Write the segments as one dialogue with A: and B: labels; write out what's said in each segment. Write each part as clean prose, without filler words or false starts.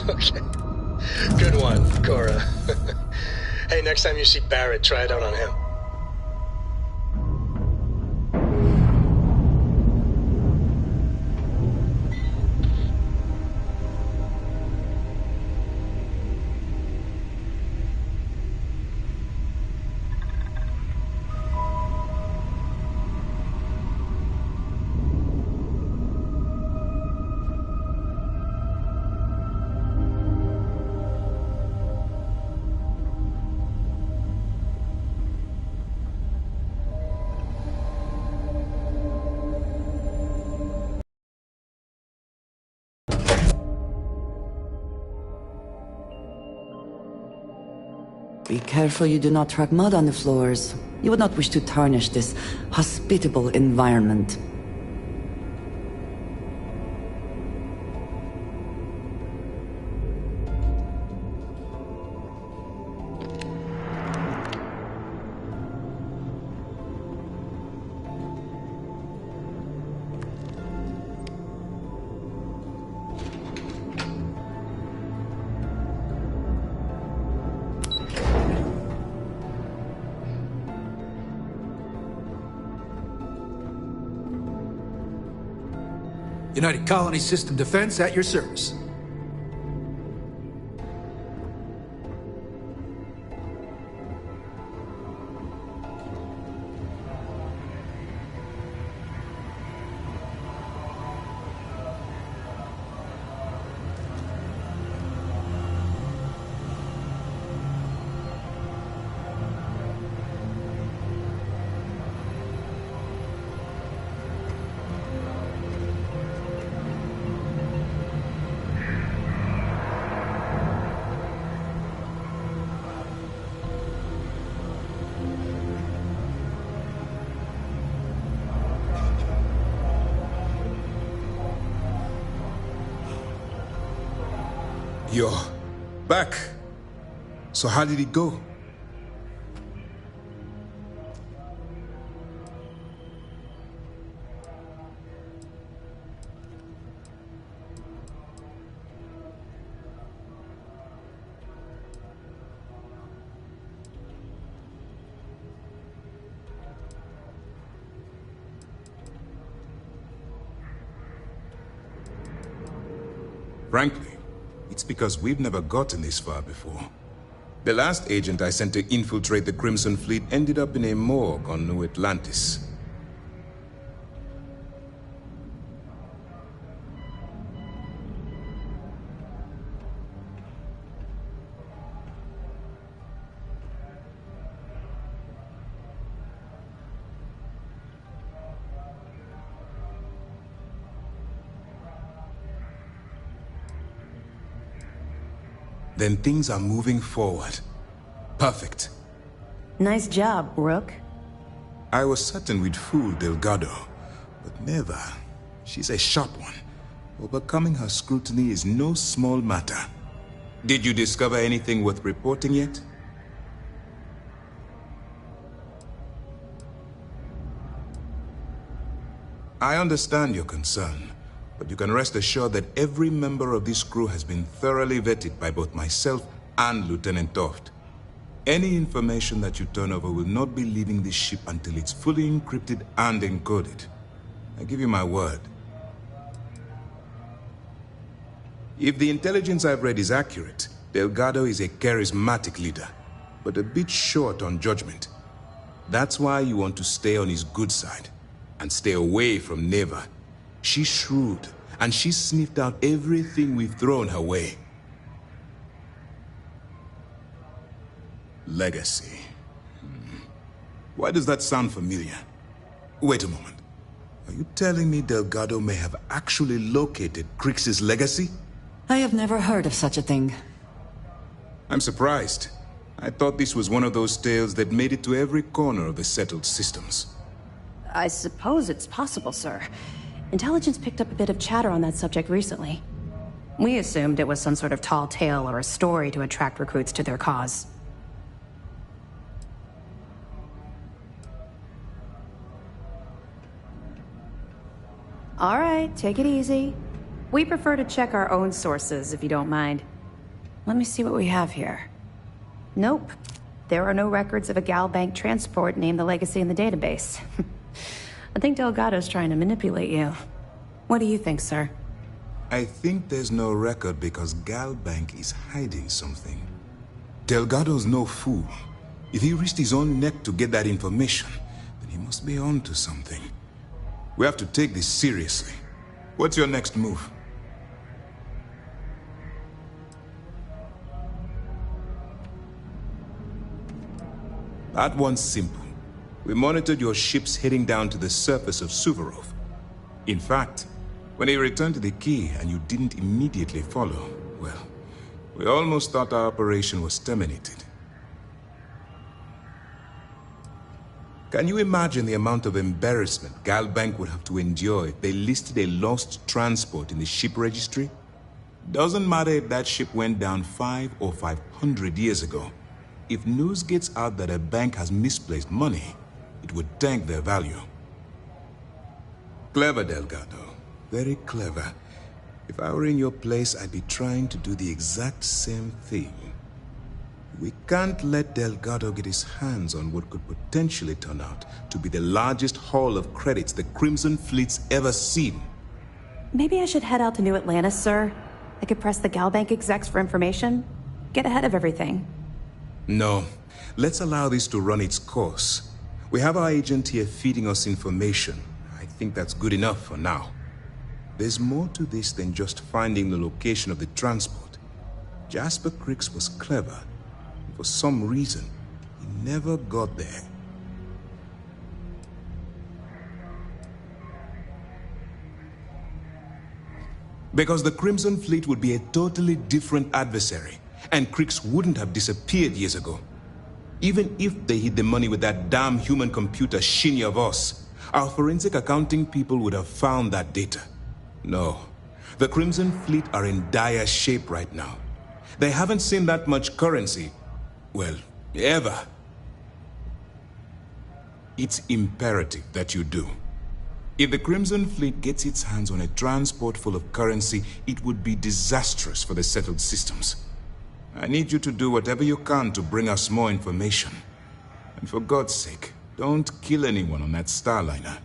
A: Okay. Good one, Cora. Hey, next time you see Barrett, try it out on him.
B: Be careful you do not track mud on the floors. You would not wish to tarnish this hospitable environment.
C: United Colony System Defense at your service.
D: You're back. So how did it go? Frankly, it's because we've never gotten this far before. The last agent I sent to infiltrate the Crimson Fleet ended up in a morgue on New Atlantis. Then things are moving forward. Perfect.
E: Nice job, Rook.
D: I was certain we'd fool Delgado, but never. She's a sharp one. Overcoming her scrutiny is no small matter. Did you discover anything worth reporting yet? I understand your concern, but you can rest assured that every member of this crew has been thoroughly vetted by both myself and Lieutenant Toft. Any information that you turn over will not be leaving this ship until it's fully encrypted and encoded. I give you my word. If the intelligence I've read is accurate, Delgado is a charismatic leader, but a bit short on judgment. That's why you want to stay on his good side, and stay away from Neva. She's shrewd, and she's sniffed out everything we've thrown her way. Legacy. Why does that sound familiar? Wait a moment. Are you telling me Delgado may have actually located Crix's legacy?
B: I have never heard of such a thing.
D: I'm surprised. I thought this was one of those tales that made it to every corner of the settled systems.
E: I suppose it's possible, sir. Intelligence picked up a bit of chatter on that subject recently. We assumed it was some sort of tall tale or a story to attract recruits to their cause. All right, take it easy. We prefer to check our own sources, if you don't mind. Let me see what we have here. Nope. There are no records of a Gal Bank transport named the Legacy in the database. I think Delgado's trying to manipulate you. What do you think, sir?
D: I think there's no record because Gal Bank is hiding something. Delgado's no fool. If he risked his own neck to get that information, then he must be on to something. We have to take this seriously. What's your next move? That one's simple. We monitored your ships heading down to the surface of Suvorov. In fact, when they returned to the key and you didn't immediately follow, well, we almost thought our operation was terminated. Can you imagine the amount of embarrassment Galbank would have to endure if they listed a lost transport in the ship registry? Doesn't matter if that ship went down 5 or 500 years ago. If news gets out that a bank has misplaced money, it would tank their value. Clever, Delgado. Very clever. If I were in your place, I'd be trying to do the exact same thing. We can't let Delgado get his hands on what could potentially turn out to be the largest haul of credits the Crimson Fleet's ever seen.
E: Maybe I should head out to New Atlantis, sir. I could press the Galbank execs for information. Get ahead of everything.
D: No. Let's allow this to run its course. We have our agent here feeding us information. I think that's good enough for now. There's more to this than just finding the location of the transport. Jasper Cricks was clever. For some reason, he never got there. Because the Crimson Fleet would be a totally different adversary, and Cricks wouldn't have disappeared years ago. Even if they hid the money with that damn human computer Shinny of us, our forensic accounting people would have found that data. No, the Crimson Fleet are in dire shape right now. They haven't seen that much currency, well, ever. It's imperative that you do. If the Crimson Fleet gets its hands on a transport full of currency, it would be disastrous for the settled systems. I need you to do whatever you can to bring us more information. And for God's sake, don't kill anyone on that Starliner.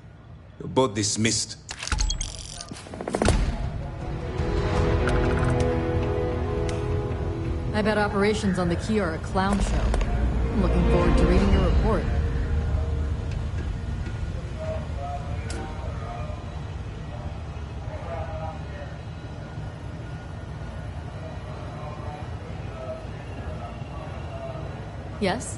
D: You're both dismissed.
F: I bet operations on the Key are a clown show. I'm looking forward to reading your report. Yes?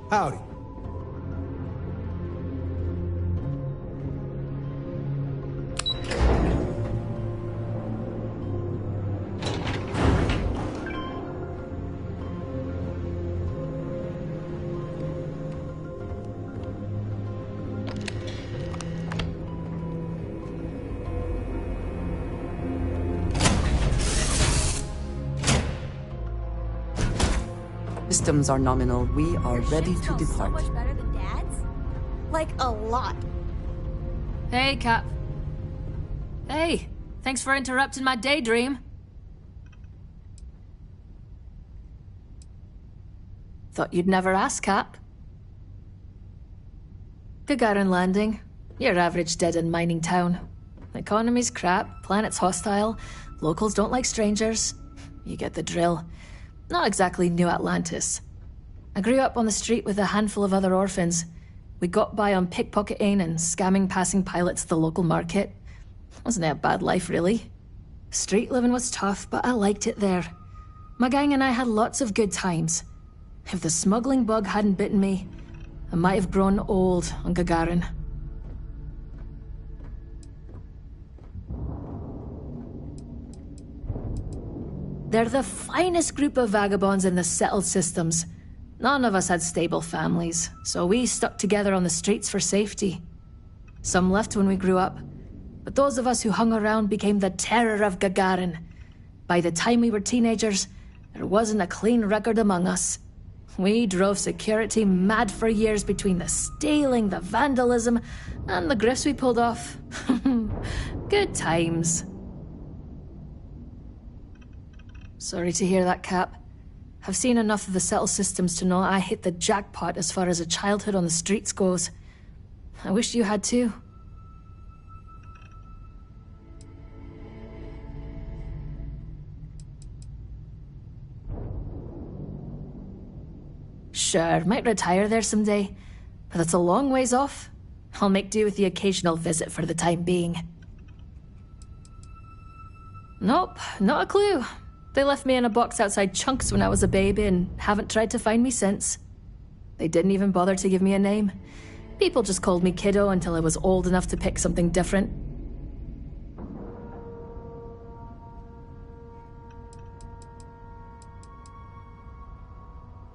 C: Howdy.
B: Systems are nominal. We are ready to
G: So
B: depart.
G: much better than Dad's? Like, a lot.
F: Hey, Cap. Hey, thanks for interrupting my daydream. Thought you'd never ask, Cap. Gagarin Landing. Your average dead-end mining town. Economy's crap, planet's hostile, locals don't like strangers. You get the drill. Not exactly New Atlantis. I grew up on the street with a handful of other orphans. We got by on pickpocketing and scamming passing pilots at the local market. Wasn't it a bad life, really? Street living was tough, but I liked it there. My gang and I had lots of good times. If the smuggling bug hadn't bitten me, I might have grown old on Gagarin. They're the finest group of vagabonds in the settled systems. None of us had stable families, so we stuck together on the streets for safety. Some left when we grew up, but those of us who hung around became the terror of Gagarin. By the time we were teenagers, there wasn't a clean record among us. We drove security mad for years between the stealing, the vandalism, and the grifts we pulled off. Good times. Sorry to hear that, Cap. I've seen enough of the settled systems to know I hit the jackpot as far as a childhood on the streets goes. I wish you had too. Sure, might retire there someday, but that's a long ways off. I'll make do with the occasional visit for the time being. Nope, not a clue. They left me in a box outside Chunks when I was a baby and haven't tried to find me since. They didn't even bother to give me a name. People just called me Kiddo until I was old enough to pick something different.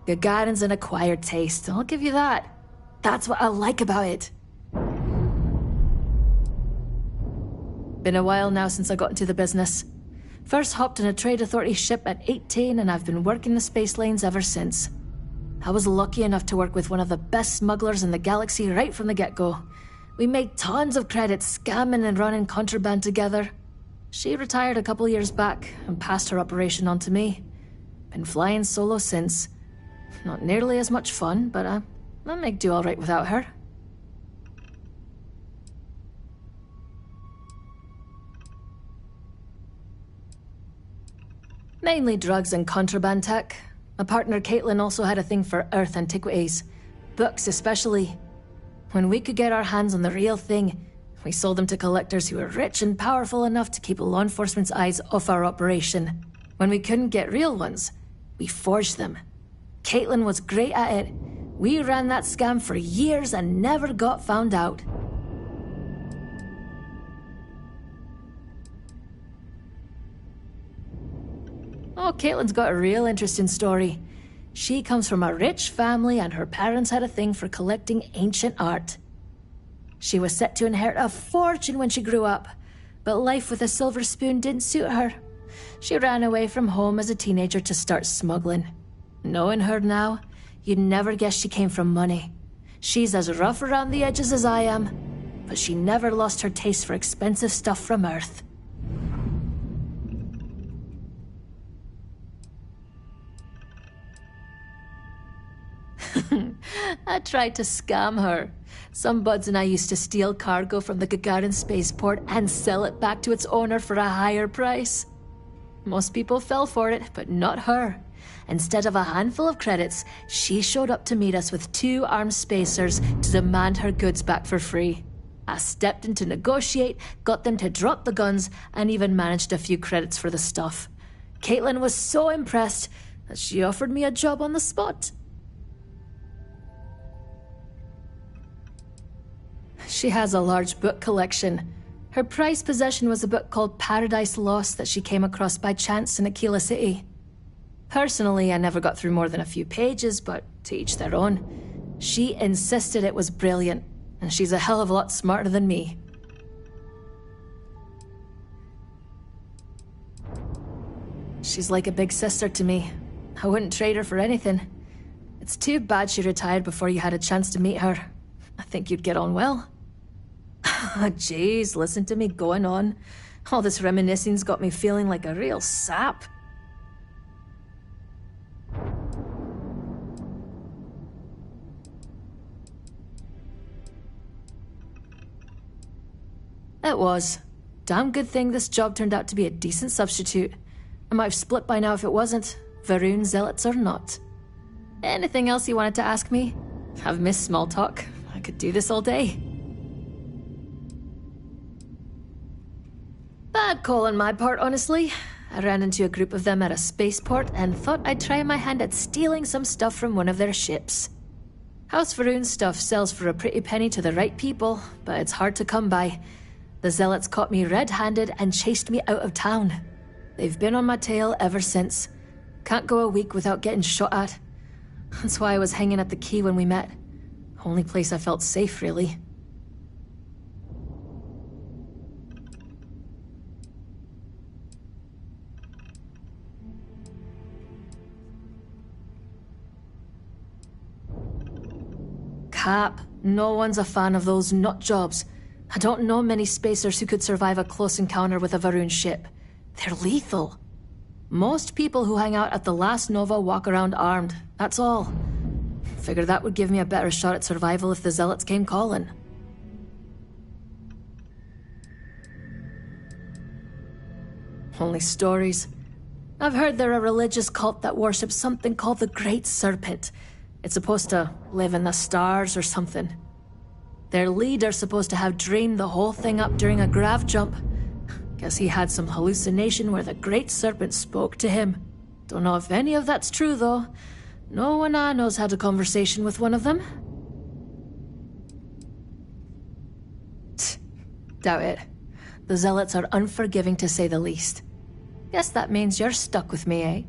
F: Gagarin's an acquired taste, I'll give you that. That's what I like about it. Been a while now since I got into the business. First hopped on a Trade Authority ship at 18 and I've been working the space lanes ever since. I was lucky enough to work with one of the best smugglers in the galaxy right from the get-go. We made tons of credits scamming and running contraband together. She retired a couple years back and passed her operation on to me. Been flying solo since. Not nearly as much fun, but I make do all right without her. Mainly drugs and contraband tech. My partner Caitlin also had a thing for Earth antiquities. Books especially. When we could get our hands on the real thing, we sold them to collectors who were rich and powerful enough to keep law enforcement's eyes off our operation. When we couldn't get real ones, we forged them. Caitlin was great at it. We ran that scam for years and never got found out. Oh, Caitlin's got a real interesting story. She comes from a rich family and her parents had a thing for collecting ancient art. She was set to inherit a fortune when she grew up, but life with a silver spoon didn't suit her. She ran away from home as a teenager to start smuggling. Knowing her now, you'd never guess she came from money. She's as rough around the edges as I am, but she never lost her taste for expensive stuff from Earth. I tried to scam her. Some buds and I used to steal cargo from the Gagarin spaceport and sell it back to its owner for a higher price. Most people fell for it, but not her. Instead of a handful of credits, she showed up to meet us with 2 armed spacers to demand her goods back for free. I stepped in to negotiate, got them to drop the guns, and even managed a few credits for the stuff. Caitlin was so impressed that she offered me a job on the spot. She has a large book collection. Her prized possession was a book called Paradise Lost that she came across by chance in Aquila City. Personally, I never got through more than a few pages, but to each their own. She insisted it was brilliant, and she's a hell of a lot smarter than me. She's like a big sister to me. I wouldn't trade her for anything. It's too bad she retired before you had a chance to meet her. I think you'd get on well. Jeez, listen to me going on. All this reminiscing's got me feeling like a real sap. It was. Damn good thing this job turned out to be a decent substitute. I might have split by now if it wasn't. Varun zealots or not. Anything else you wanted to ask me? I've missed small talk. I could do this all day. Bad call on my part, honestly. I ran into a group of them at a spaceport and thought I'd try my hand at stealing some stuff from one of their ships. House Varun stuff sells for a pretty penny to the right people, but it's hard to come by. The zealots caught me red-handed and chased me out of town. They've been on my tail ever since. Can't go a week without getting shot at. That's why I was hanging at the quay when we met. Only place I felt safe, really. Cap, no one's a fan of those nut jobs. I don't know many spacers who could survive a close encounter with a Varun ship. They're lethal. Most people who hang out at the last Nova walk around armed, that's all. Figured that would give me a better shot at survival if the Zealots came calling. Only stories. I've heard they're a religious cult that worships something called the Great Serpent. It's supposed to live in the stars or something. Their leader's supposed to have dreamed the whole thing up during a grav jump. Guess he had some hallucination where the Great Serpent spoke to him. Don't know if any of that's true, though. No one I know's had a conversation with one of them. Doubt it. The Zealots are unforgiving to say the least. Guess that means you're stuck with me, eh?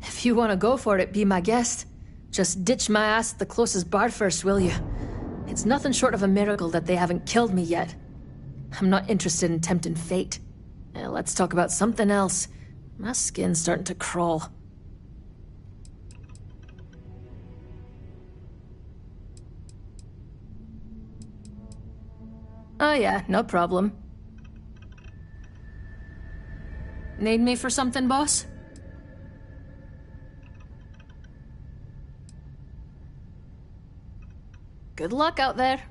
F: If you want to go for it, be my guest. Just ditch my ass at the closest bar first, will you? It's nothing short of a miracle that they haven't killed me yet. I'm not interested in tempting fate. Let's talk about something else. My skin's starting to crawl. Oh yeah, no problem. Need me for something, boss? Good luck out there.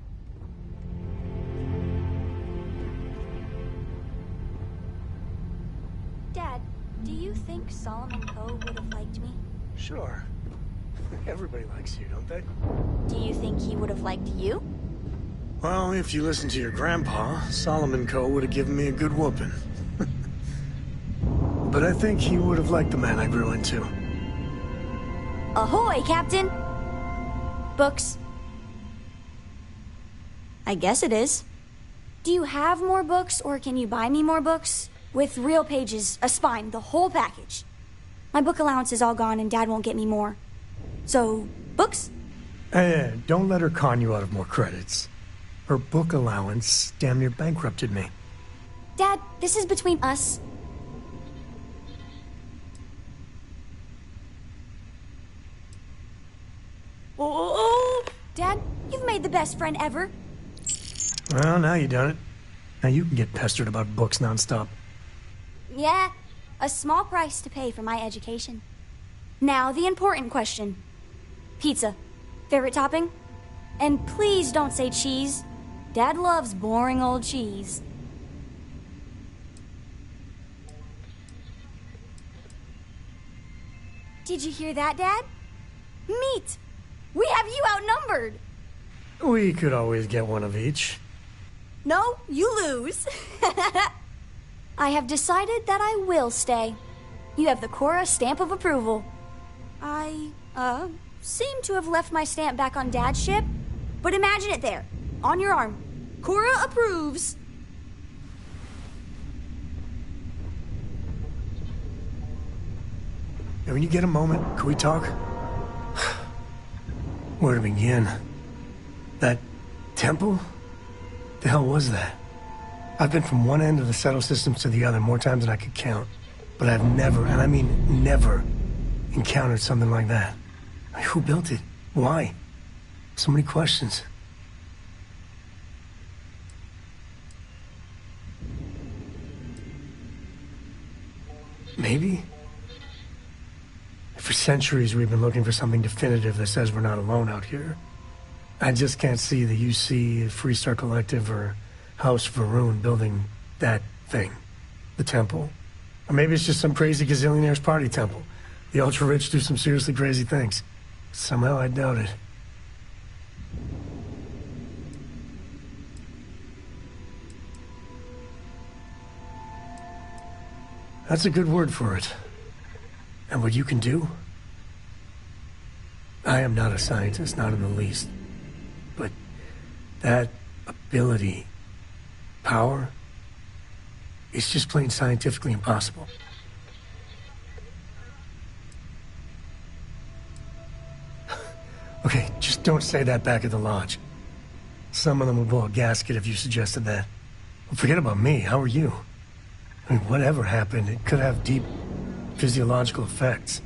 G: Dad, do you think Solomon Poe would have liked me?
A: Sure. Everybody likes you, don't they?
G: Do you think he would have liked you?
A: Well, if you listen to your grandpa, Solomon Coe would have given me a good whooping. But I think he would have liked the man I grew into.
G: Ahoy, Captain! Books. I guess it is. Do you have more books, or can you buy me more books? With real pages, a spine, the whole package. My book allowance is all gone and Dad won't get me more. So, books?
A: Hey, don't let her con you out of more credits. Her book allowance damn near bankrupted me.
G: Dad, this is between us. Oh, Dad, you've made the best friend ever.
A: Well, now you done it. Now you can get pestered about books nonstop.
G: Yeah, a small price to pay for my education. Now, the important question. Pizza. Favorite topping? And please don't say cheese. Dad loves boring old cheese. Did you hear that, Dad? Meat! We have you outnumbered!
A: We could always get one of each.
G: No, you lose. I have decided that I will stay. You have the Cora stamp of approval. I, seem to have left my stamp back on Dad's ship, but imagine it there, on your arm. Cora approves.
A: Hey, when you get a moment, can we talk? Where to begin? That temple? The hell was that? I've been from one end of the settle systems to the other more times than I could count. But I've never, and I mean never, encountered something like that. Who built it? Why? So many questions. Maybe? For centuries we've been looking for something definitive that says we're not alone out here. I just can't see the UC, Freestar Collective, or House Varun building that thing. The temple. Or maybe it's just some crazy gazillionaire's party temple. The ultra-rich do some seriously crazy things. Somehow I doubt it. That's a good word for it. And what you can do? I am not a scientist, not in the least. But that ability power. It's just plain scientifically impossible. Okay, just don't say that back at the lodge. Some of them will blow a gasket if you suggested that. Well, forget about me, how are you? I mean, whatever happened, it could have deep physiological effects.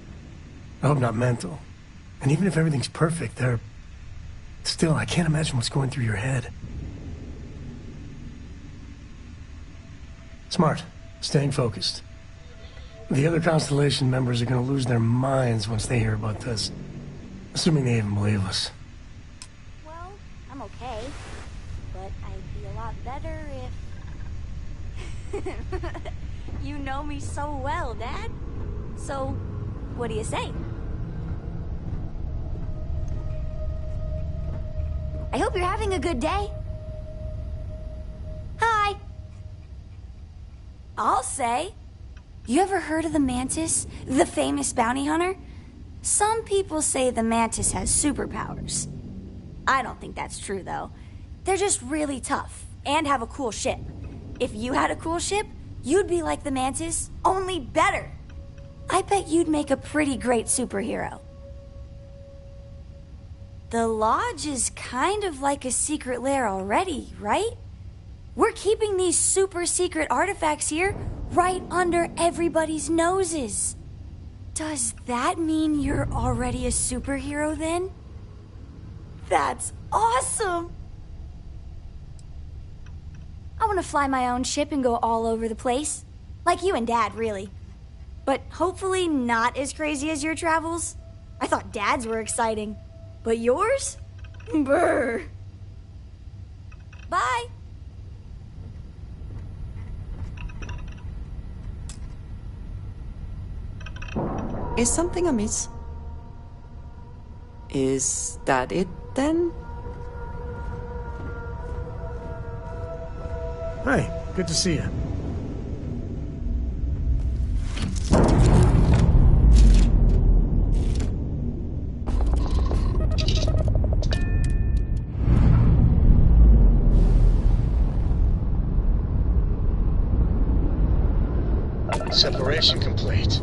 A: I hope not mental. And even if everything's perfect, still, I can't imagine what's going through your head. Smart. Staying focused. The other Constellation members are going to lose their minds once they hear about this. Assuming they even believe us.
G: Well, I'm okay. But I'd be a lot better if... You know me so well, Dad. So, what do you say? I hope you're having a good day. Hi. I'll say. You ever heard of the Mantis? The famous bounty hunter? Some people say the Mantis has superpowers. I don't think that's true, though. They're just really tough, and have a cool ship. If you had a cool ship, you'd be like the Mantis, only better. I bet you'd make a pretty great superhero. The Lodge is kind of like a secret lair already, right? We're keeping these super secret artifacts here, right under everybody's noses. Does that mean you're already a superhero then? That's awesome! I want to fly my own ship and go all over the place. Like you and Dad, really. But hopefully not as crazy as your travels. I thought Dad's were exciting. But yours? Brr. Bye.
B: Is something amiss? Is that it, then?
A: Hi, good to see you. Separation complete.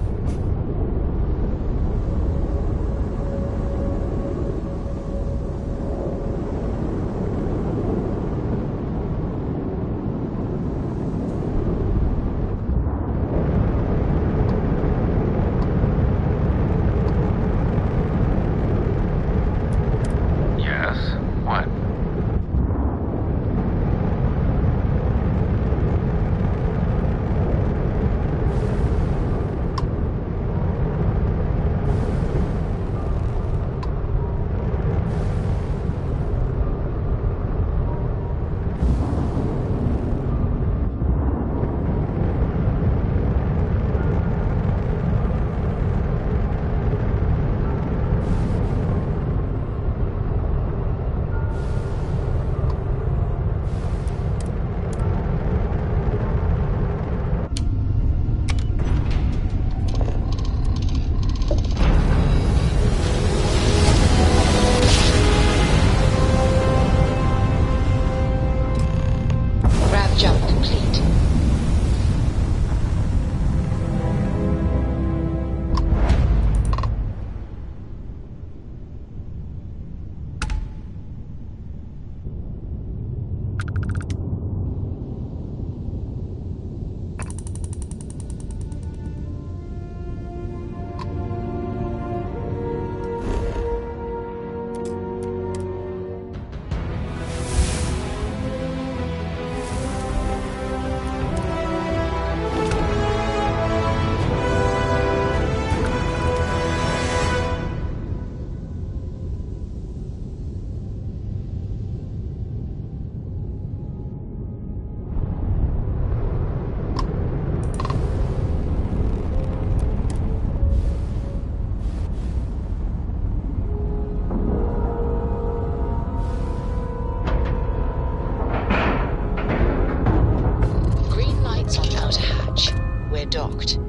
H: docked.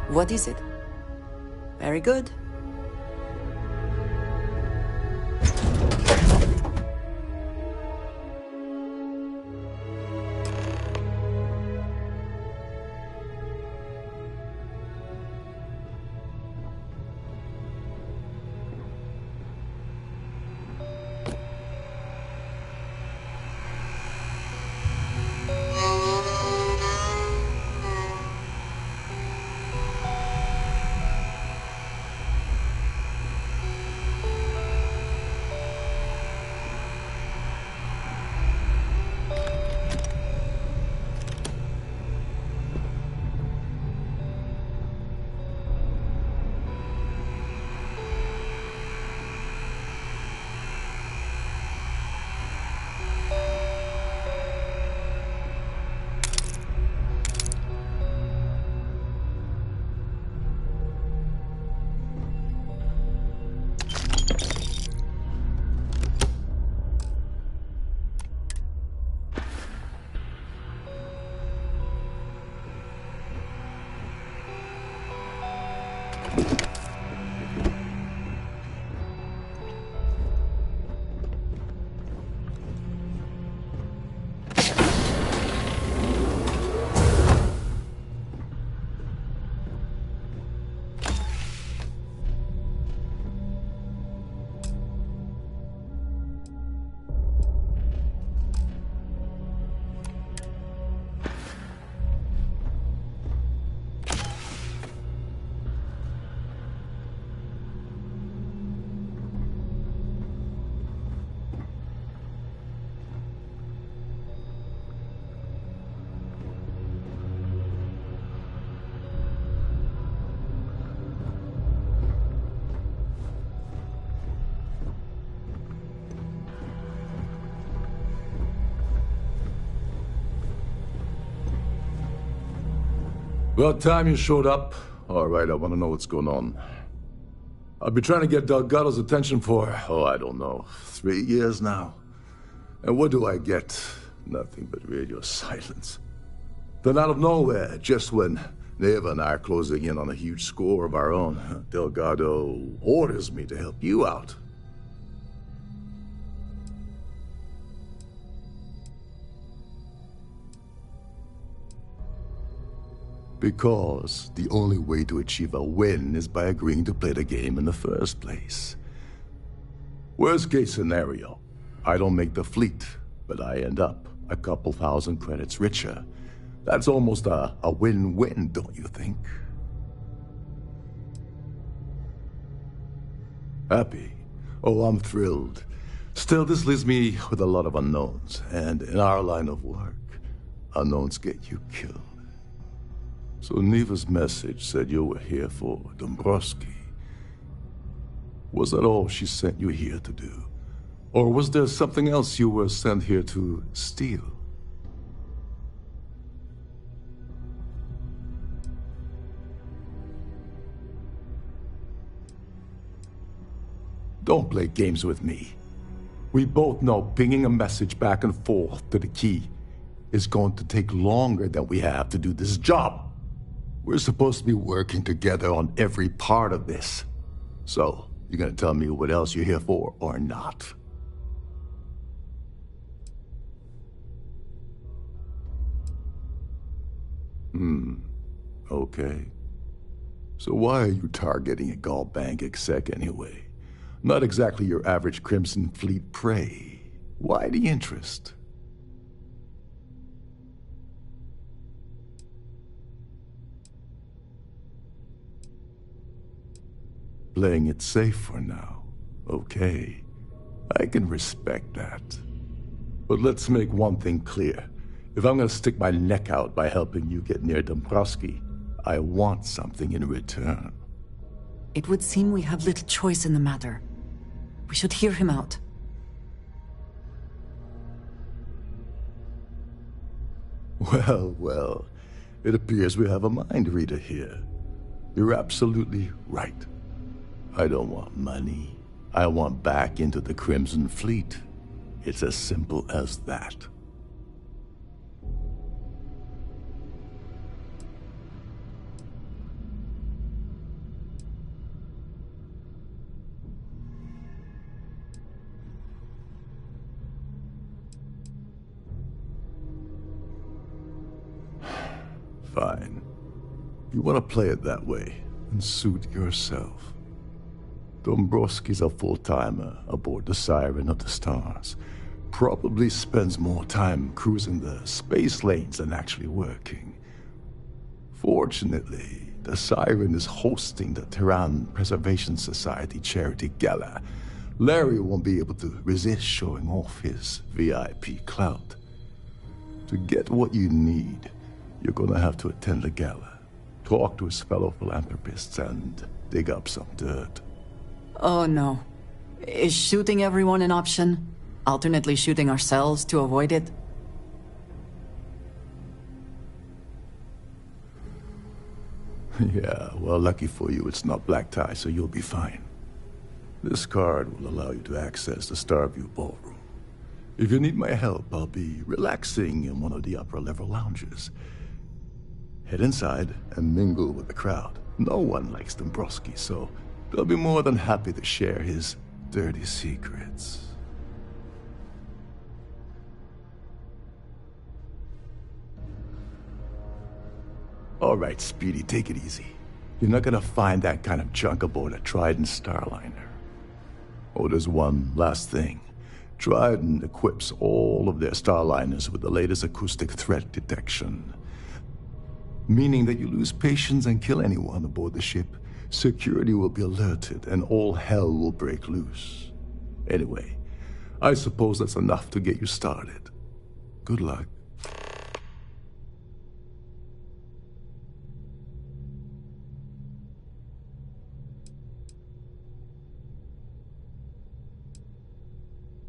B: What is it? Very good.
I: About time you showed up. All right, I want to know what's going on. I've been trying to get Delgado's attention for, I don't know, 3 years now. And what do I get? Nothing but radio silence. Then out of nowhere, just when Neva and I are closing in on a huge score of our own, Delgado orders me to help you out. Because the only way to achieve a win is by agreeing to play the game in the first place. Worst case scenario, I don't make the fleet, but I end up a couple thousand credits richer. That's almost a win-win, don't you think? Happy? Oh, I'm thrilled. Still, this leaves me with a lot of unknowns, and in our line of work, unknowns get you killed. So Neva's message said you were here for Dombrowski. Was that all she sent you here to do? Or was there something else you were sent here to steal? Don't play games with me. We both know pinging a message back and forth to the key is going to take longer than we have to do this job. We're supposed to be working together on every part of this. So, you gonna tell me what else you're here for, or not? Okay. So why are you targeting a Gall Bank exec anyway? Not exactly your average Crimson Fleet prey. Why the interest? Playing it safe for now. Okay. I can respect that. But let's make one thing clear. If I'm gonna stick my neck out by helping you get near Dombrowski, I want something in return.
B: It would seem we have little choice in the matter. We should hear him out.
I: Well, it appears we have a mind reader here. You're absolutely right. I don't want money. I want back into the Crimson Fleet. It's as simple as that. Fine. You want to play it that way, and suit yourself. Dombrowski's a full-timer aboard the Siren of the Stars. Probably spends more time cruising the space lanes than actually working. Fortunately, the Siren is hosting the Terran Preservation Society charity gala. Larry won't be able to resist showing off his VIP clout. To get what you need, you're gonna have to attend the gala, talk to his fellow philanthropists, and dig up some dirt.
B: Oh no. Is shooting everyone an option? Alternately shooting ourselves to avoid it?
I: Yeah, well, lucky for you, it's not black tie, so you'll be fine. This card will allow you to access the Starview ballroom. If you need my help, I'll be relaxing in one of the upper-level lounges. Head inside and mingle with the crowd. No one likes Dombrowski, so they'll be more than happy to share his dirty secrets. All right, Speedy, take it easy. You're not gonna find that kind of junk aboard a Trident Starliner. Oh, there's one last thing. Trident equips all of their Starliners with the latest acoustic threat detection. Meaning that you lose patience and kill anyone aboard the ship, security will be alerted and all hell will break loose. Anyway, I suppose that's enough to get you started. Good luck.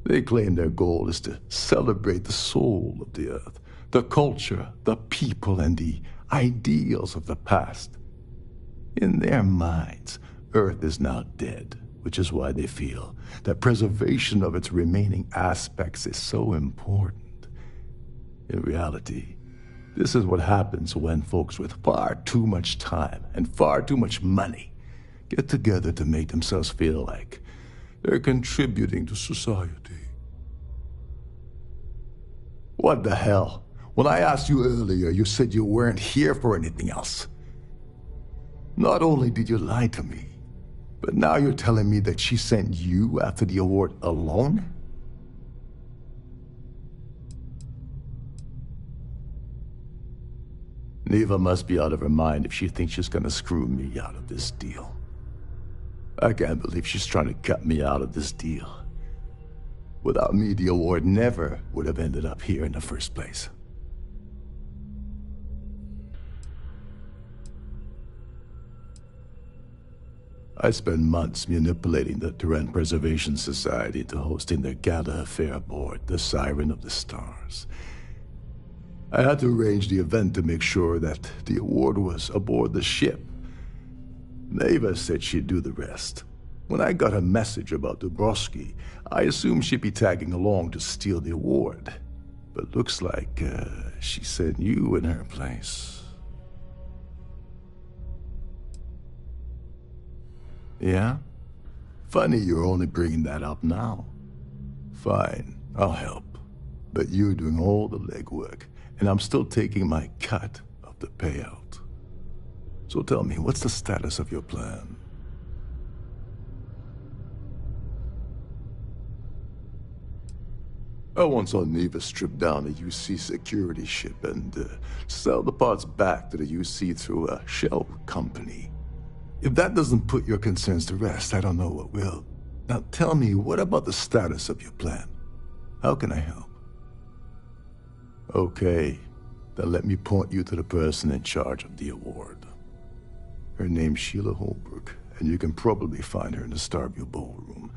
I: They claim their goal is to celebrate the soul of the Earth, the culture, the people, and the ideals of the past. In their minds, Earth is now dead, which is why they feel that preservation of its remaining aspects is so important. In reality, this is what happens when folks with far too much time and far too much money get together to make themselves feel like they're contributing to society. What the hell? When I asked you earlier, you said you weren't here for anything else. Not only did you lie to me, but now you're telling me that she sent you after the award alone? Neva must be out of her mind if she thinks she's gonna screw me out of this deal. I can't believe she's trying to cut me out of this deal. Without me, the award never would have ended up here in the first place. I spent months manipulating the Terran Preservation Society into hosting their gala affair aboard the Siren of the Stars. I had to arrange the event to make sure that the award was aboard the ship. Neva said she'd do the rest. When I got a message about Dombrowski, I assumed she'd be tagging along to steal the award. But looks like she sent you in her place. Yeah? Funny you're only bringing that up now. Fine, I'll help. But you're doing all the legwork, and I'm still taking my cut of the payout. So tell me, what's the status of your plan? I once saw Neva strip down a UC security ship and sell the parts back to the UC through a shell company. If that doesn't put your concerns to rest, I don't know what will. Now tell me, what about the status of your plan? How can I help? Okay, then let me point you to the person in charge of the award. Her name's Sheila Holbrook, and you can probably find her in the Starview ballroom.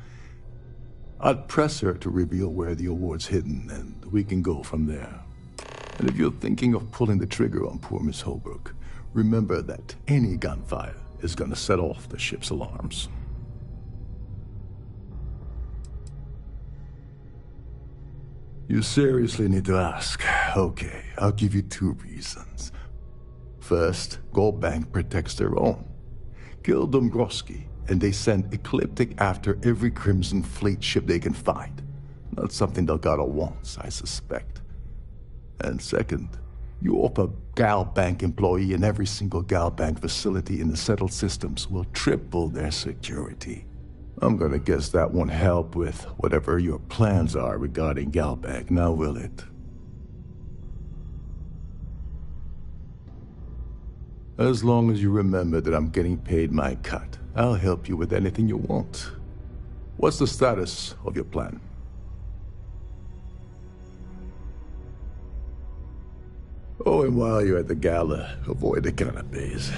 I: I'd press her to reveal where the award's hidden, and we can go from there. And if you're thinking of pulling the trigger on poor Miss Holbrook, remember that any gunfire is gonna set off the ship's alarms. You seriously need to ask. Okay, I'll give you 2 reasons. First, Gold Bank protects their own. Kill Dombrowski, and they send Ecliptic after every Crimson Fleet ship they can find. Not something Delgado wants, I suspect. And second, You offer Gal Bank employee in every single Gal Bank facility in the settled systems will triple their security. I'm gonna guess that won't help with whatever your plans are regarding Gal Bank, now will it? As long as you remember that I'm getting paid my cut, I'll help you with anything you want. What's the status of your plan? Oh, and while you're at the gala, avoid the canapes.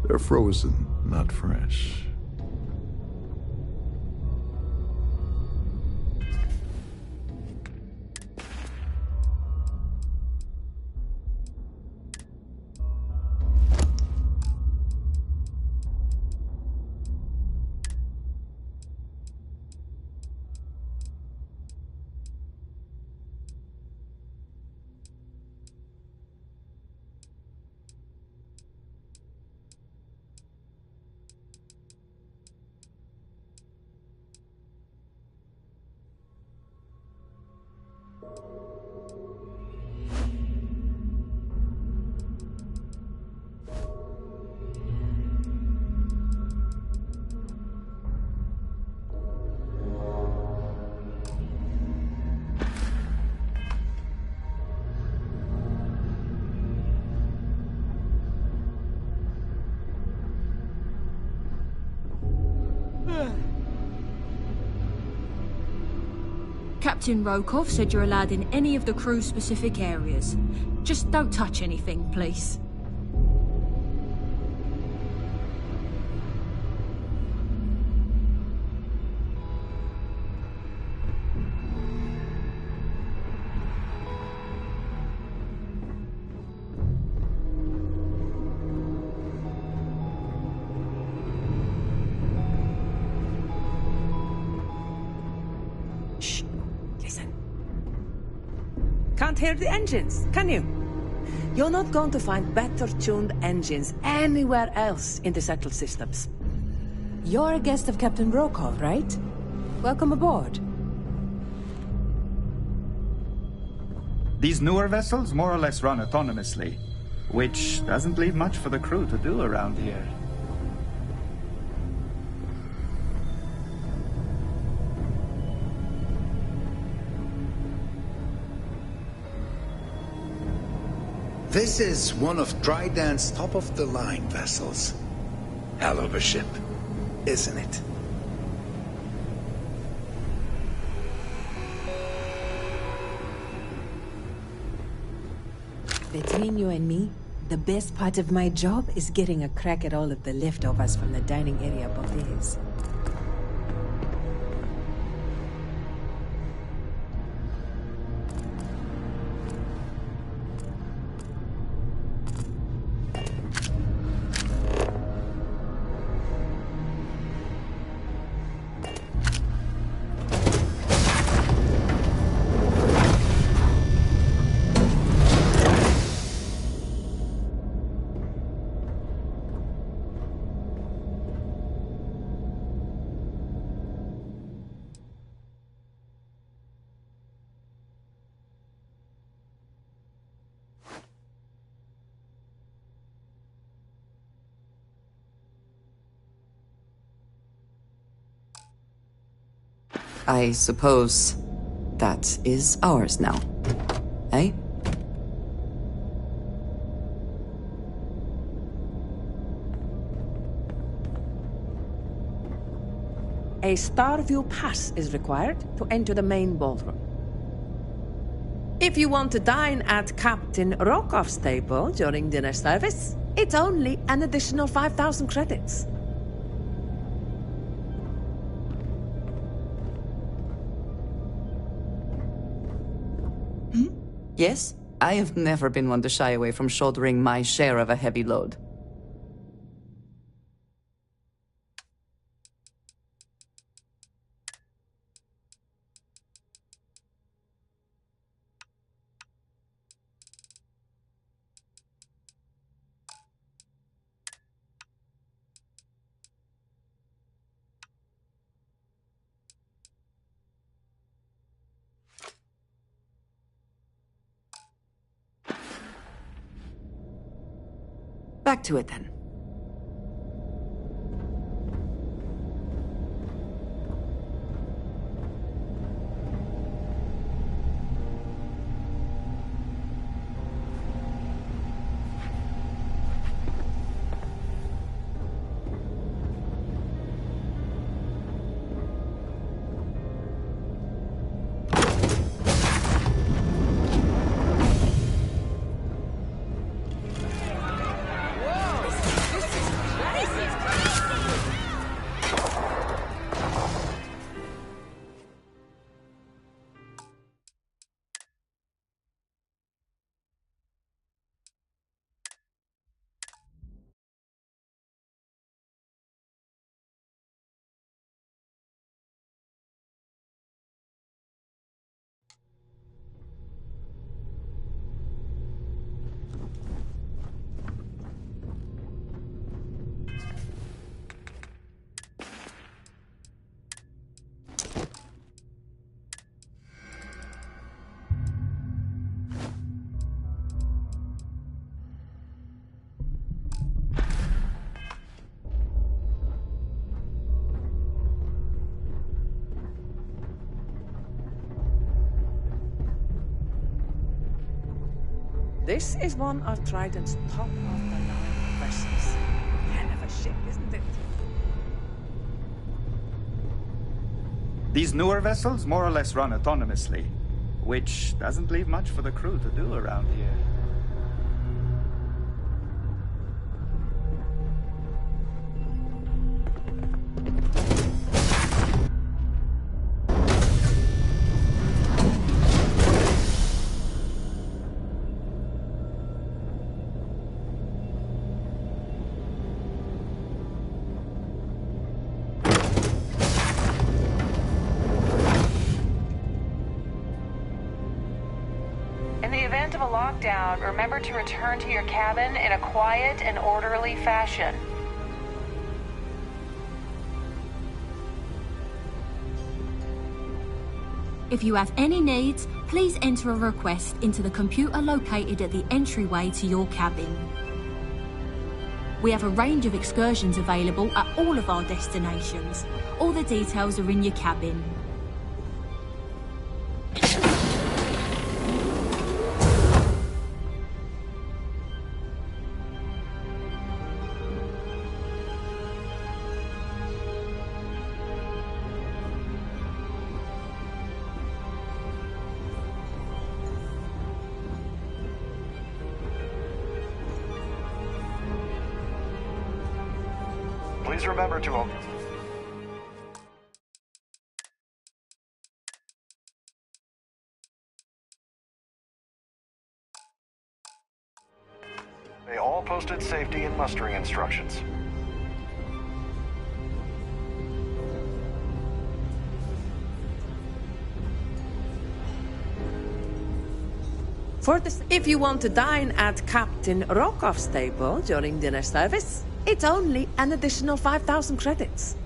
I: They're frozen, not fresh.
J: Captain Rokov said you're allowed in any of the crew's specific areas. Just don't touch anything, please.
K: Can't hear the engines, can you? You're not going to find better-tuned engines anywhere else in the settled systems.
L: You're a guest of Captain Rokov, right? Welcome aboard.
M: These newer vessels more or less run autonomously, which doesn't leave much for the crew to do around here.
C: This is one of Trident's top-of-the-line vessels. Hell of a ship, isn't it?
L: Between you and me, the best part of my job is getting a crack at all of the leftovers from the dining area buffets.
B: I suppose that is ours now, eh?
K: A Starview pass is required to enter the main ballroom. If you want to dine at Captain Rokov's table during dinner service, it's only an additional 5,000 credits.
B: Yes, I have never been one to shy away from shouldering my share of a heavy load. Back to it then.
K: This is one of Trident's top-of-the-line vessels. Hell of a ship, isn't it?
M: These newer vessels more or less run autonomously, which doesn't leave much for the crew to do around here.
N: Remember to return to your cabin in a quiet and orderly fashion.
J: If you have any needs, please enter a request into the computer located at the entryway to your cabin. We have a range of excursions available at all of our destinations. All the details are in your cabin.
O: Please remember to... They all posted safety and mustering instructions.
K: If you want to dine at Captain Rokoff's table during dinner service, it's only an additional 5,000 credits.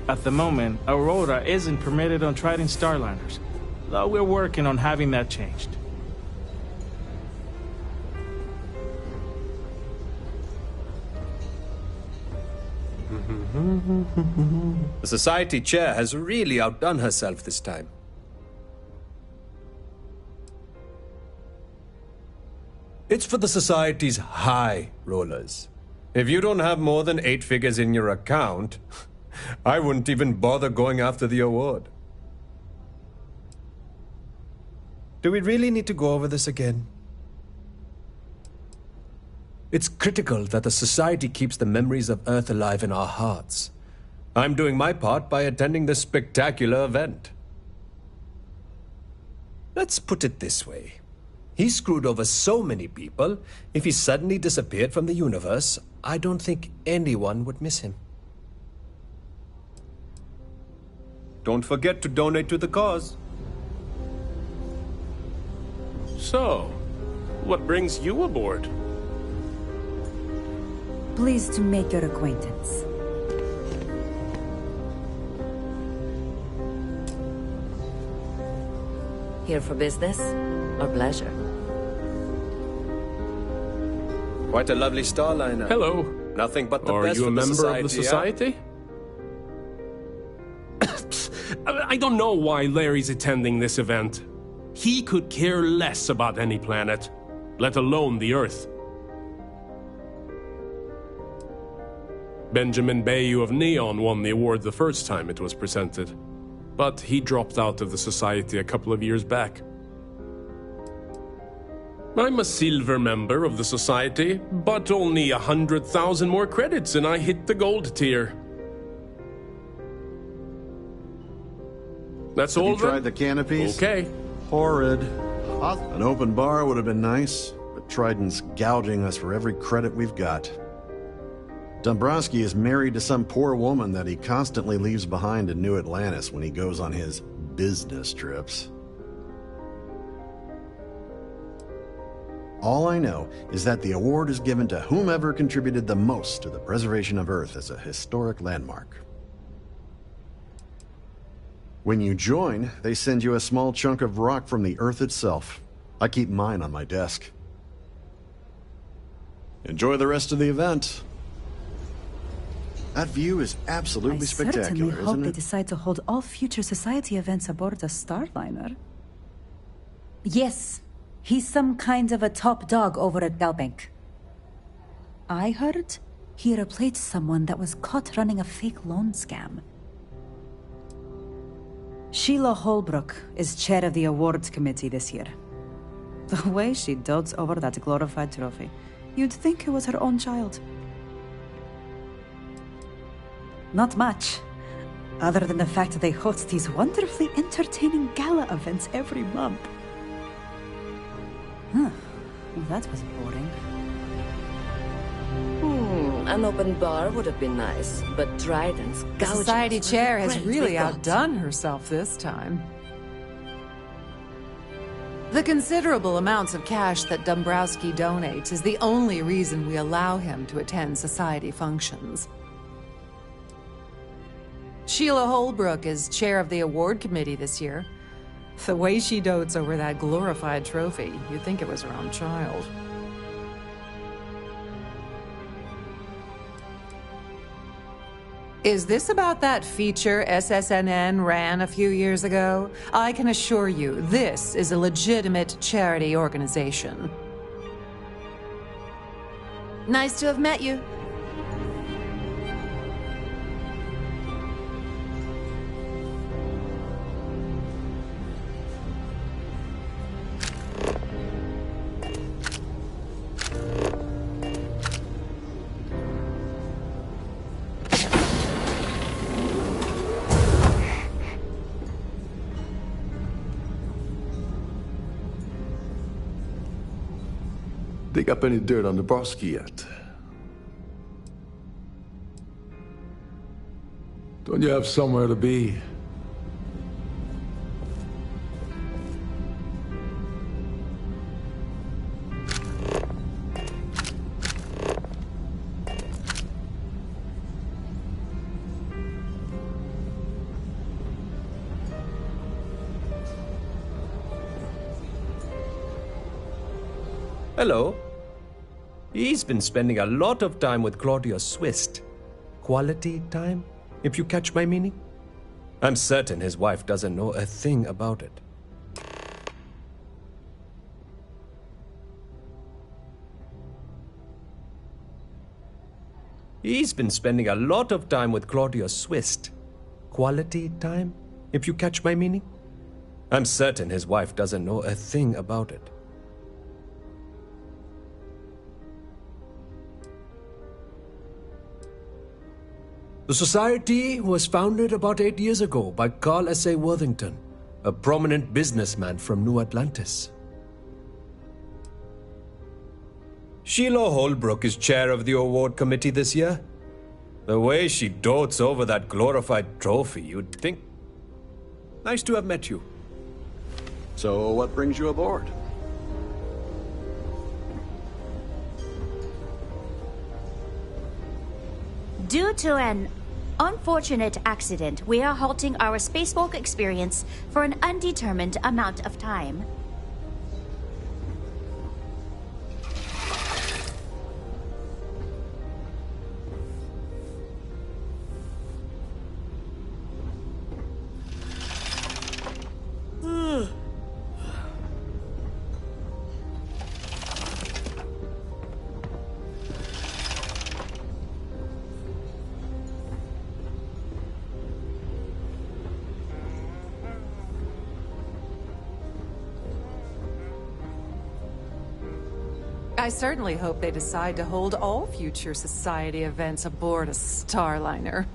P: At the moment, Aurora isn't permitted on Trident Starliners, though we're working on having that changed.
Q: The Society Chair has really outdone herself this time. It's for the Society's high rollers. If you don't have more than 8 figures in your account, I wouldn't even bother going after the award. Do we really need to go over this again? It's critical that the Society keeps the memories of Earth alive in our hearts. I'm doing my part by attending this spectacular event. Let's put it this way. He screwed over so many people, if he suddenly disappeared from the universe, I don't think anyone would miss him. Don't forget to donate to the cause.
R: So, what brings you aboard?
S: Pleased to make your acquaintance.
T: Here for business or pleasure?
Q: Quite a lovely starliner.
R: Hello.
Q: Nothing but the
R: Are
Q: best
R: you a
Q: for the
R: member
Q: society,
R: of the society? I don't know why Larry's attending this event. He could care less about any planet, let alone the Earth. Benjamin Bayou of Neon won the award the first time it was presented, but he dropped out of the society a couple of years back. I'm a silver member of the society, but only 100,000 more credits and I hit the gold tier. That's all.
U: Have you tried the canopies?
R: Okay.
U: Horrid. An open bar would have been nice, but Trident's gouging us for every credit we've got. Dombrowski is married to some poor woman that he constantly leaves behind in New Atlantis when he goes on his business trips. All I know is that the award is given to whomever contributed the most to the preservation of Earth as a historic landmark. When you join, they send you a small chunk of rock from the Earth itself. I keep mine on my desk. Enjoy the rest of the event. That view is absolutely spectacular,
S: certainly hope
U: isn't
S: they
U: it?
S: decide to hold all future society events aboard the Starliner. Yes, he's some kind of a top dog over at Galbank. I heard he replaced someone that was caught running a fake loan scam. Sheila Holbrook is chair of the awards committee this year. The way she dotes over that glorified trophy, you'd think it was her own child. Not much, other than the fact that they host these wonderfully entertaining gala events every month. Huh, well, that was boring.
T: An open bar would have been nice, but Trident's
V: The
T: gouging
V: society
T: us for
V: chair
T: the
V: has
T: credit
V: really
T: we've got.
V: outdone herself this time. The considerable amounts of cash that Dombrowski donates is the only reason we allow him to attend society functions. Sheila Holbrook is chair of the award committee this year. The way she dotes over that glorified trophy, you'd think it was her own child. Is this about that feature SSNN ran a few years ago? I can assure you, this is a legitimate charity organization. Nice to have met you.
I: Dig up any dirt on Dombrowski yet? Don't you have somewhere to be?
Q: Hello. He's been spending a lot of time with Claudia Swist. Quality time, if you catch my meaning? I'm certain his wife doesn't know a thing about it. He's been spending a lot of time with Claudia Swist. Quality time, if you catch my meaning? I'm certain his wife doesn't know a thing about it. The society was founded about 8 years ago by Carl S.A. Worthington, a prominent businessman from New Atlantis. Sheila Holbrook is chair of the award committee this year. The way she dotes over that glorified trophy, you'd think. Nice to have met you.
U: So what brings you aboard?
D: Due to an unfortunate accident, we are halting our spacewalk experience for an undetermined amount of time.
V: I certainly hope they decide to hold all future society events aboard a Starliner.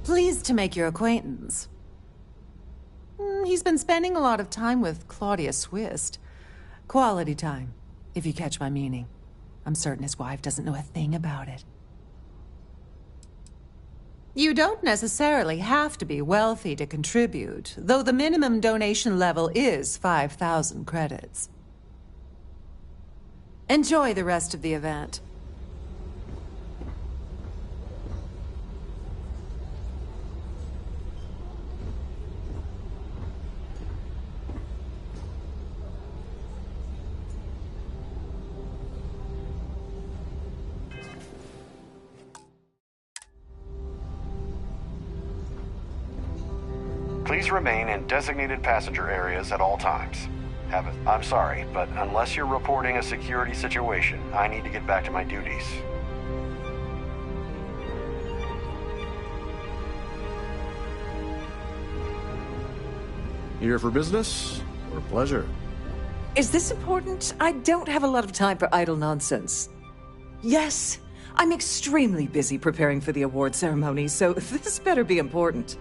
V: Pleased to make your acquaintance. He's been spending a lot of time with Claudia Swist. Quality time, if you catch my meaning. I'm certain his wife doesn't know a thing about it. You don't necessarily have to be wealthy to contribute, though the minimum donation level is 5,000 credits. Enjoy the rest of the event.
O: Please remain in designated passenger areas at all times. I'm sorry, but unless you're reporting a security situation, I need to get back to my duties.
U: Here for business or pleasure?
E: Is this important? I don't have a lot of time for idle nonsense. Yes, I'm extremely busy preparing for the award ceremony, so this better be important.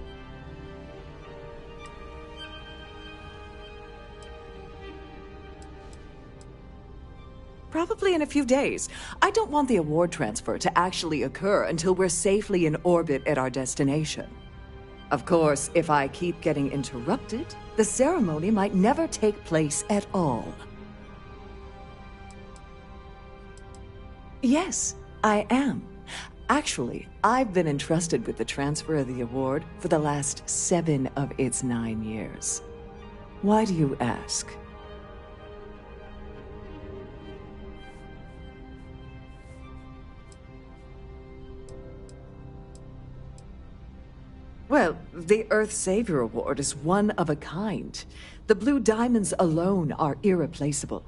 E: Probably in a few days. I don't want the award transfer to actually occur until we're safely in orbit at our destination. Of course, if I keep getting interrupted, the ceremony might never take place at all. Yes, I am. Actually, I've been entrusted with the transfer of the award for the last 7 of its 9 years. Why do you ask? Well, the Earth Savior Award is one of a kind. The Blue Diamonds alone are irreplaceable.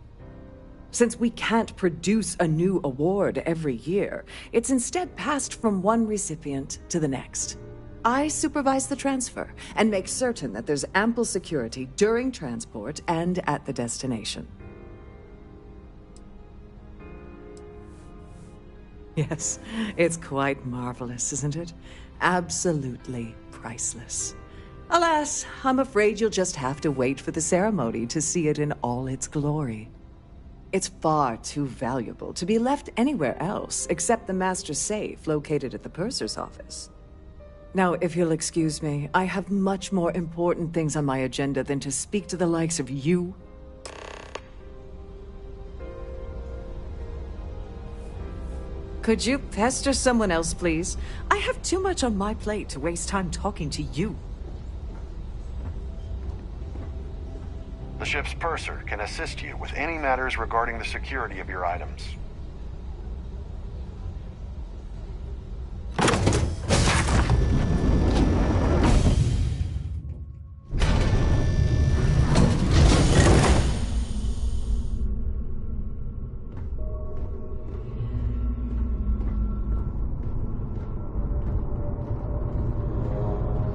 E: Since we can't produce a new award every year, it's instead passed from one recipient to the next. I supervise the transfer and make certain that there's ample security during transport and at the destination. Yes, it's quite marvelous, isn't it? Absolutely priceless. Alas, I'm afraid you'll just have to wait for the ceremony to see it in all its glory. It's far too valuable to be left anywhere else except the master safe located at the purser's office. Now, if you'll excuse me, I have much more important things on my agenda than to speak to the likes of you. Could you pester someone else, please? I have too much on my plate to waste time talking to you.
O: The ship's purser can assist you with any matters regarding the security of your items.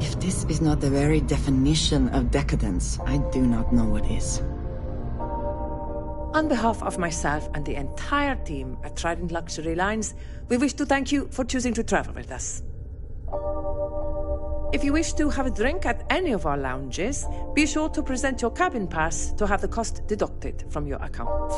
B: If this is not the very definition of decadence, I do not know what is.
K: On behalf of myself and the entire team at Trident Luxury Lines, we wish to thank you for choosing to travel with us. If you wish to have a drink at any of our lounges, be sure to present your cabin pass to have the cost deducted from your account.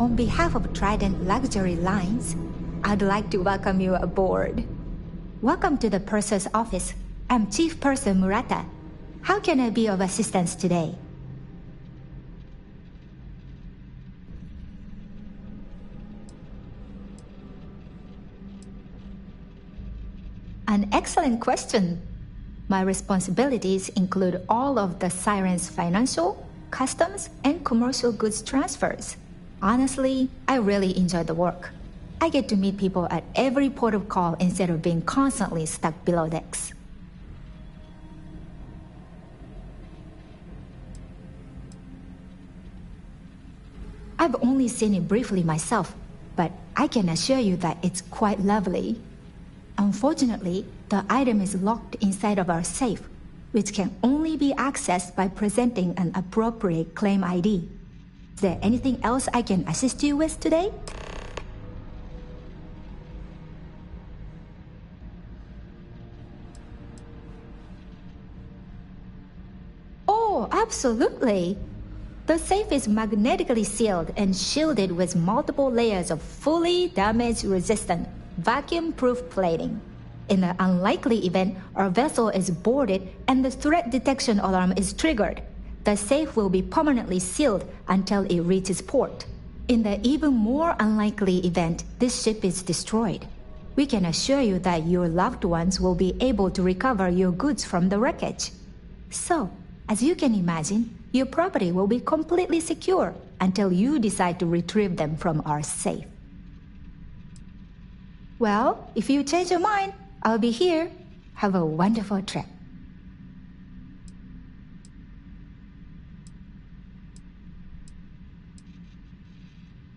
F: On behalf of Trident Luxury Lines, I'd like to welcome you aboard. Welcome to the Purser's office. I'm Chief Purser Murata. How can I be of assistance today? An excellent question. My responsibilities include all of the Siren's financial, customs, and commercial goods transfers. Honestly, I really enjoy the work. I get to meet people at every port of call instead of being constantly stuck below decks. I've only seen it briefly myself, but I can assure you that it's quite lovely. Unfortunately, the item is locked inside of our safe, which can only be accessed by presenting an appropriate claim ID. Is there anything else I can assist you with today? Oh, absolutely! The safe is magnetically sealed and shielded with multiple layers of fully damage-resistant, vacuum-proof plating. In the unlikely event our vessel is boarded and the threat detection alarm is triggered, the safe will be permanently sealed until it reaches port. In the even more unlikely event this ship is destroyed, we can assure you that your loved ones will be able to recover your goods from the wreckage. So, as you can imagine, your property will be completely secure until you decide to retrieve them from our safe. Well, if you change your mind, I'll be here. Have a wonderful trip.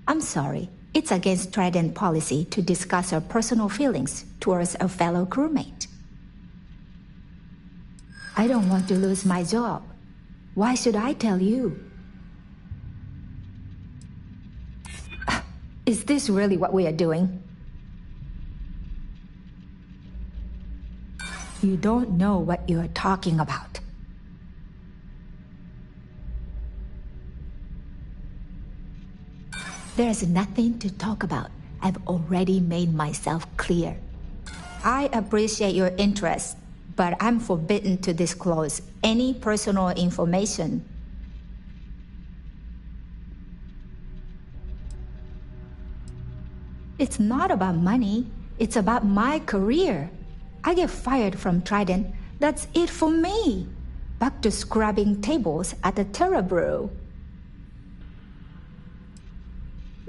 F: I'm sorry. It's against Trident policy to discuss our personal feelings towards a fellow crewmate. I don't want to lose my job. Why should I tell you? Is this really what we are doing? You don't know what you're talking about. There's nothing to talk about. I've already made myself clear. I appreciate your interest, but I'm forbidden to disclose any personal information. It's not about money. It's about my career. I get fired from Trident. That's it for me. Back to scrubbing tables at the Terra Brew.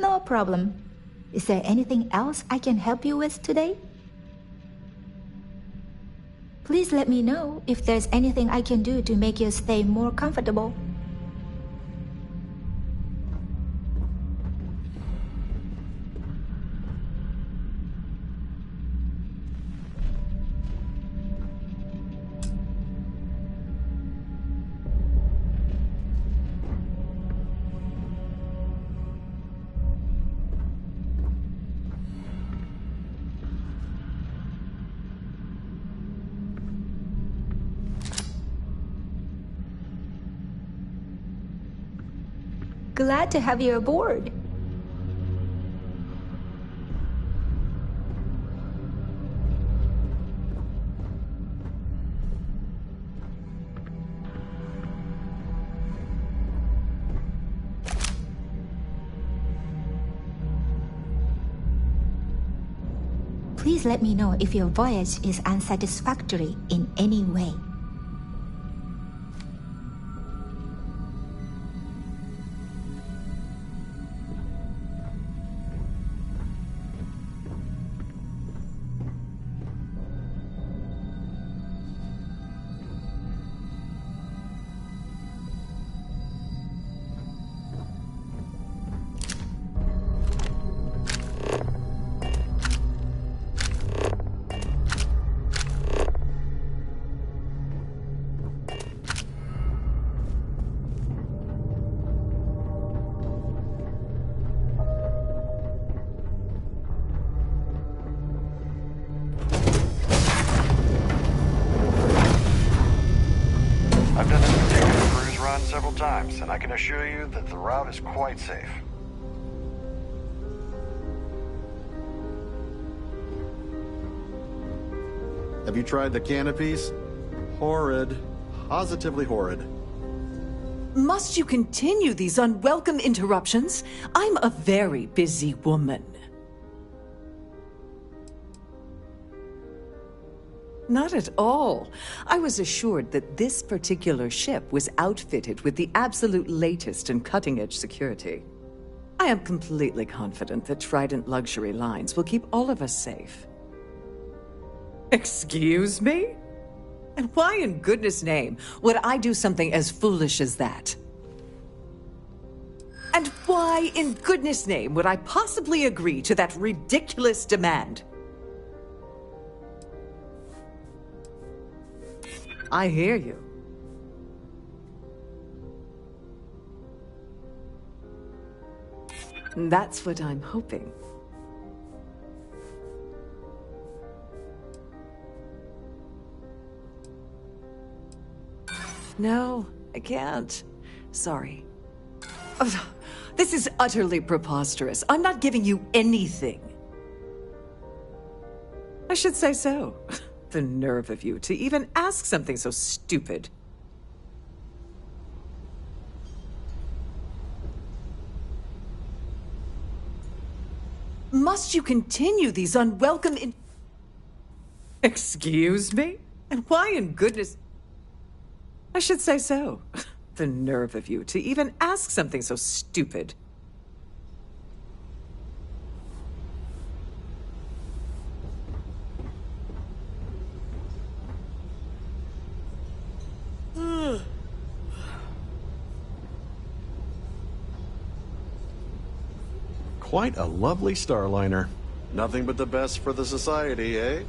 F: No problem. Is there anything else I can help you with today? Please let me know if there's anything I can do to make your stay more comfortable. Glad to have you aboard. Please let me know if your voyage is unsatisfactory in any way.
O: I've done this particular cruise run several times, and I can assure you that the route is quite safe.
U: Have you tried the canopies? Horrid. Positively horrid.
E: Must you continue these unwelcome interruptions? I'm a very busy woman. Not at all. I was assured that this particular ship was outfitted with the absolute latest and cutting-edge security. I am completely confident that Trident Luxury Lines will keep all of us safe. Excuse me? And why in goodness name would I do something as foolish as that? And why in goodness name would I possibly agree to that ridiculous demand? I hear you. That's what I'm hoping. No, I can't. Sorry. Ugh, this is utterly preposterous. I'm not giving you anything. I should say so. The nerve of you to even ask something so stupid. Must you continue these unwelcome Excuse me? And why in goodness... I should say so. The nerve of you to even ask something so stupid.
U: Quite a lovely Starliner. Nothing but the best for the society, eh?